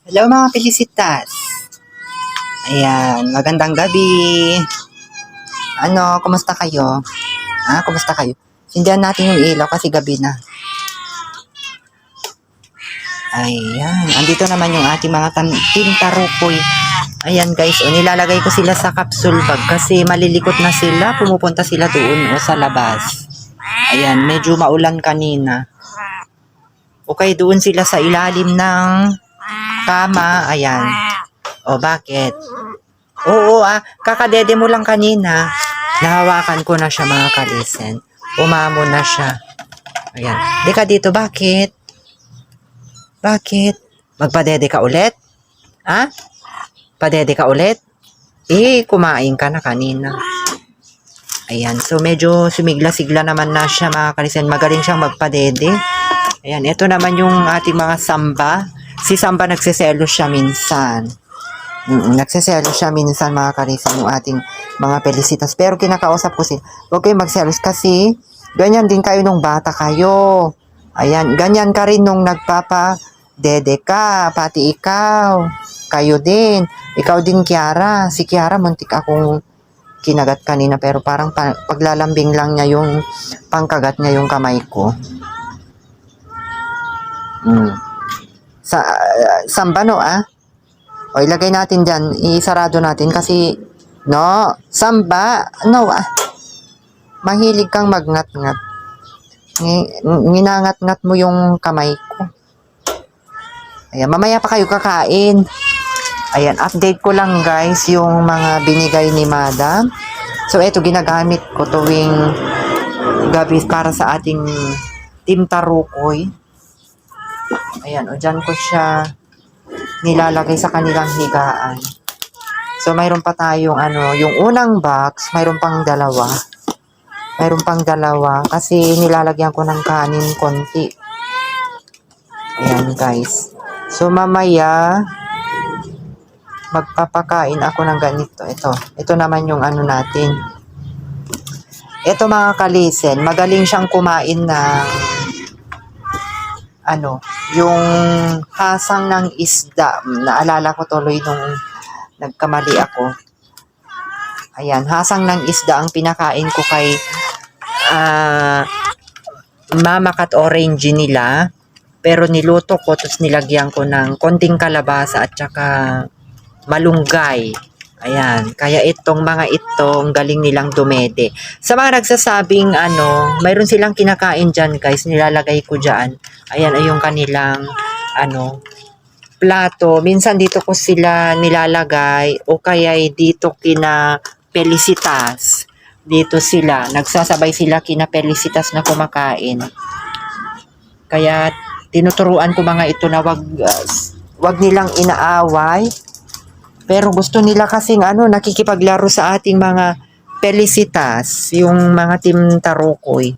Hello mga Felicitas. Ayan, magandang gabi. Kumusta kayo? Kumusta kayo? Sindihan natin yung ilaw kasi gabi na. Ayan, andito naman yung ating mga team tarukoy. Ayan guys, nilalagay ko sila sa capsule bag kasi malilikot na sila. Pumupunta sila doon sa labas. Ayan, medyo maulan kanina. Okay, doon sila sa ilalim ng kama. Ayan. O, bakit? Oo, kakadede mo lang kanina. Nahawakan ko na siya mga kalisen. Umamo na siya. Ayan. Di ka dito, bakit? Bakit? Magpadede ka ulit? Padede ka ulit? Kumain ka na kanina. Ayan. So, medyo sumigla-sigla naman na siya mga kalisen. Magaling siyang magpadede. Ayan. Ito naman yung ating mga samba. Si Samba nagseselos siya minsan. Nagseselos siya minsan mga karisan yung ating mga Felicitas. Pero kinakausap ko sila, huwag kayo magselos kasi ganyan din kayo nung bata kayo. Ayan, ganyan ka rin nung nagpapa-dede ka, pati ikaw. Kayo din. Ikaw din, Kiara. Si Kiara, muntik akong kinagat kanina pero parang paglalambing lang niya yung pangkagat niya yung kamay ko. Samba no o ilagay natin dyan, isarado natin kasi samba mahilig kang magngat-ngat. Nginangat-ngat mo yung kamay ko. Ayan, mamaya pa kayo kakain. Ayan, update ko lang guys yung mga binigay ni Madam. So eto, ginagamit ko tuwing gabi para sa ating team tarukoy. Ayan, dyan ko siya nilalagay sa kanilang higaan. So, mayroon pa tayong yung unang box, mayroon pang dalawa. Mayroon pang dalawa kasi nilalagyan ko ng kanin konti. Ayan, guys. So, mamaya magpapakain ako ng ganito. Ito naman yung natin. Ito mga kalisen, magaling siyang kumain ng yung hasang ng isda. Naalala ko tuloy nung nagkamali ako. Ayan, hasang ng isda ang pinakain ko kay Mama Cat Orange nila. Pero niluto ko, tapos nilagyan ko ng konting kalabasa at saka malunggay. Ayan, kaya itong mga itong galing nilang dumede. Sa mga nagsasabing mayroon silang kinakain dyan guys, nilalagay ko dyan. Ayan ay yung kanilang plato. Minsan dito ko sila nilalagay o kaya dito kina Felicitas. Dito sila, nagsasabay sila kina Felicitas na kumakain. Kaya tinuturuan ko mga ito na wag nilang inaaway. Pero gusto nila kasing nakikipaglaro sa ating mga Felicitas, yung mga team tarukoy.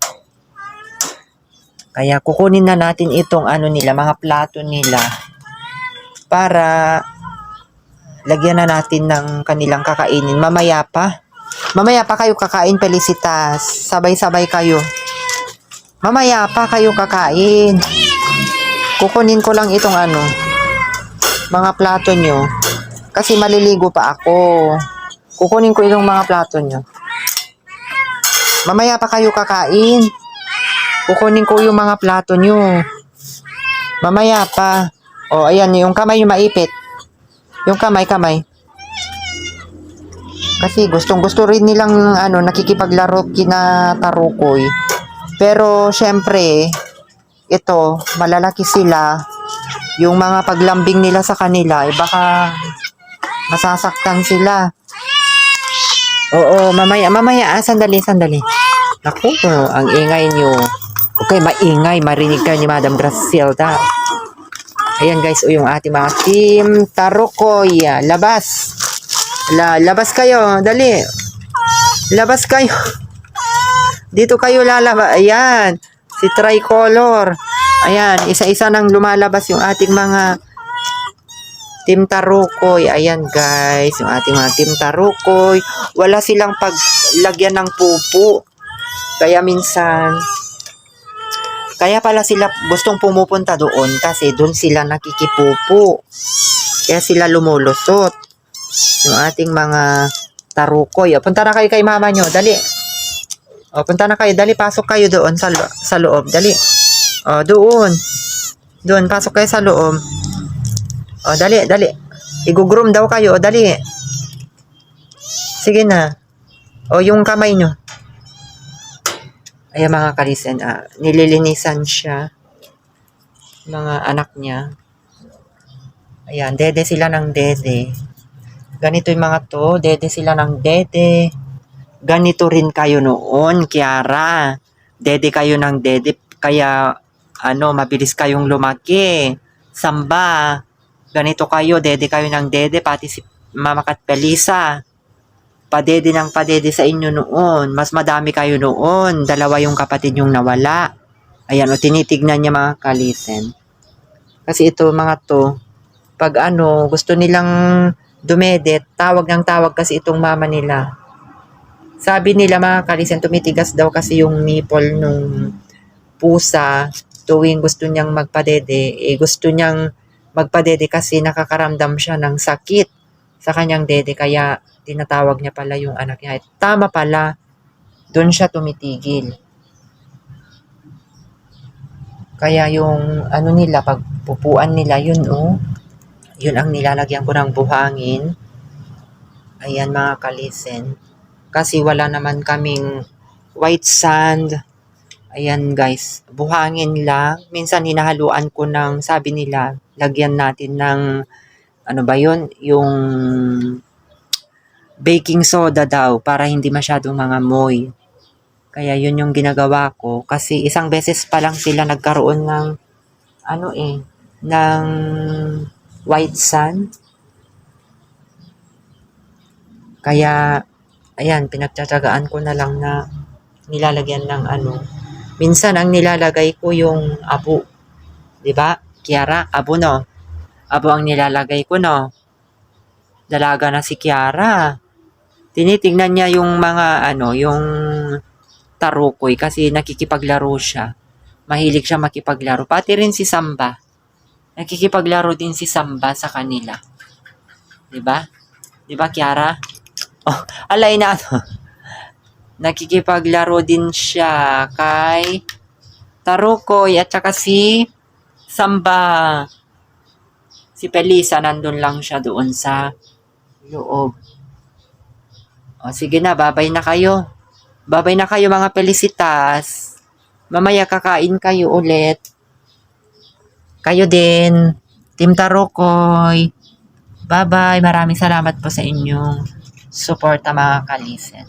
Kaya kukunin na natin itong nila, mga plato nila para lagyan na natin ng kanilang kakainin. Mamaya pa kayo kakain, Felicitas. Sabay-sabay kayo. Mamaya pa kayo kakain. Kukunin ko lang itong mga plato nyo. Kasi maliligo pa ako. Kukunin ko itong mga plato nyo. Mamaya pa kayo kakain. Kukunin ko yung mga plato nyo. Mamaya pa. O, ayan, yung kamay yung maipit. Yung kamay. Kasi gustong-gusto rin nilang nakikipaglaro kina tarukoy. Pero, syempre, ito, malalaki sila. Yung mga paglambing nila sa kanila, baka masasaktan sila. Oo, mamaya, sandali. Naku, ang ingay nyo. Okay, maingay, marinig kayo ni Madam Gracielda. Ayan guys, yung ating mga team tarukoy. Labas. Labas kayo, dali. Labas kayo. Dito kayo lalabas. Ayan, si Tricolor. Ayan, isa-isa nang lumalabas yung ating mga team tarukoy. Ayan guys, yung ating mga team tarukoy. Wala silang paglagyan ng pupo. Kaya minsan, kaya pala sila gustong pumupunta doon kasi doon sila nakikipupo. Kaya sila lumulusot. Yung ating mga tarukoy. O, punta na kayo kay mama nyo. Dali. O, punta na kayo. Dali, pasok kayo doon sa loob. Dali. O, doon. Doon, pasok kayo sa loob. O, dali, dali. Igugroom daw kayo. O, dali. Sige na. O, yung kamay nyo. Ayan mga kalisen, nililinisan siya. Mga anak niya. Ayan, dede sila ng dede. Ganito yung mga to, dede sila ng dede. Ganito rin kayo noon, Kiara. Dede kayo ng dede, kaya mabilis kayong lumaki. Samba. Ganito kayo, dede kayo ng dede, pati si Mama Kat Pelisa. Padede ng padede sa inyo noon. Mas madami kayo noon. Dalawa yung kapatid yung nawala. Ayan, o tinitignan niya mga kalisen. Kasi ito mga to, pag gusto nilang dumedet, tawag ng tawag kasi itong mama nila. Sabi nila mga kalisen, tumitigas daw kasi yung nipple nung pusa tuwing gusto niyang magpadede. Gusto niyang magpadede kasi nakakaramdam siya ng sakit sa kanyang dede. Kaya tinatawag niya pala yung anak niya. Tama pala, doon siya tumitigil. Kaya yung nila, pag pupuan nila, yun yun ang nilalagyan ko ng buhangin. Ayan mga kalisen. Kasi wala naman kaming white sand. Ayan guys, buhangin lang. Minsan hinahaluan ko ng, sabi nila, lagyan natin ng, yung baking soda daw para hindi masyadong mangamoy. Kaya yun yung ginagawa ko. Kasi isang beses pa lang sila nagkaroon ng, ng white sand. Kaya, ayan, pinagtsatsagaan ko na lang na nilalagyan ng Minsan, ang nilalagay ko yung abo. Diba? Kiara, abo no? Abo ang nilalagay ko no? Dalaga na si Kiara. Tinitingnan niya yung mga, yung tarukoy kasi nakikipaglaro siya. Mahilig siya makipaglaro. Pati rin si Samba. Nakikipaglaro din si Samba sa kanila. Diba? Diba, Kiara? Oh, alay na Nakikipaglaro din siya kay Tarukoy at saka si Samba. Si Pelisa nandun lang siya doon sa loob. O sige na, babay na kayo. Babay na kayo mga Pelisitas. Mamaya kakain kayo ulit. Kayo din. Team Tarukoy. Bye-bye. Maraming salamat po sa inyong suporta mga kalisen.